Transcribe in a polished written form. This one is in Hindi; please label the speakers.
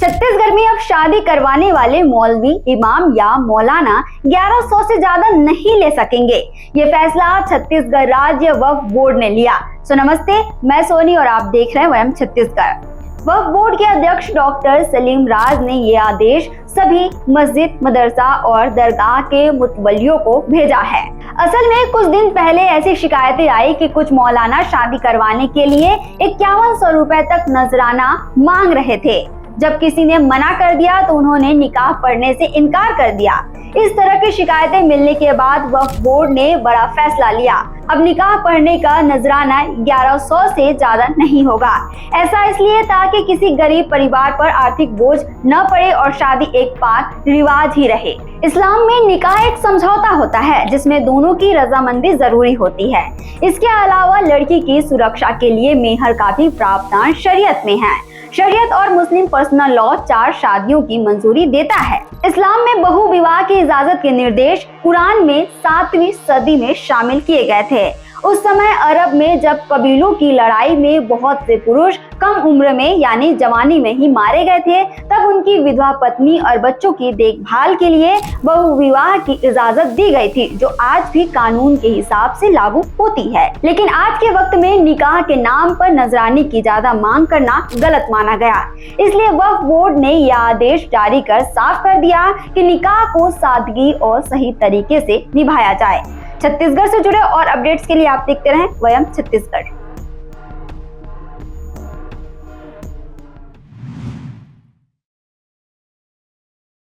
Speaker 1: छत्तीसगढ़ में अब शादी करवाने वाले मौलवी, इमाम या मौलाना 1100 से ज्यादा नहीं ले सकेंगे। ये फैसला छत्तीसगढ़ राज्य वक्फ बोर्ड ने लिया। नमस्ते, मैं सोनी और आप देख रहे हैं वयम छत्तीसगढ़। वक्फ बोर्ड के अध्यक्ष डॉक्टर सलीम राज ने ये आदेश सभी मस्जिद, मदरसा और दरगाह के मुतवल्लियों को भेजा है। असल में कुछ दिन पहले ऐसी शिकायतें आई कि कुछ मौलाना शादी करवाने के लिए 5100 रुपए तक नजराना मांग रहे थे। जब किसी ने मना कर दिया तो उन्होंने निकाह पढ़ने से इनकार कर दिया। इस तरह की शिकायतें मिलने के बाद वक्फ बोर्ड ने बड़ा फैसला लिया। अब निकाह पढ़ने का नजराना 1100 से ज्यादा नहीं होगा। ऐसा इसलिए ताकि किसी गरीब परिवार पर आर्थिक बोझ न पड़े और शादी एक पाक रिवाज ही रहे। इस्लाम में निकाह एक समझौता होता है जिसमें दोनों की रजामंदी जरूरी होती है। इसके अलावा लड़की की सुरक्षा के लिए मेहर का भी प्रावधान शरीयत में है। शरीयत और मुस्लिम पर्सनल लॉ 4 शादियों की मंजूरी देता है। इस्लाम में बहु विवाह की इजाजत के निर्देश कुरान में 7वीं सदी में शामिल किए गए थे। उस समय अरब में जब कबीलों की लड़ाई में बहुत से पुरुष कम उम्र में यानी जवानी में ही मारे गए थे, तब उनकी विधवा पत्नी और बच्चों की देखभाल के लिए बहुविवाह की इजाजत दी गई थी, जो आज भी कानून के हिसाब से लागू होती है। लेकिन आज के वक्त में निकाह के नाम पर नजराने की ज्यादा मांग करना गलत माना गया। इसलिए वक्फ बोर्ड ने यह आदेश जारी कर साफ कर दिया कि निकाह को सादगी और सही तरीके से निभाया जाए। छत्तीसगढ़ से जुड़े और अपडेट्स के लिए आप देखते रहें वयम छत्तीसगढ़।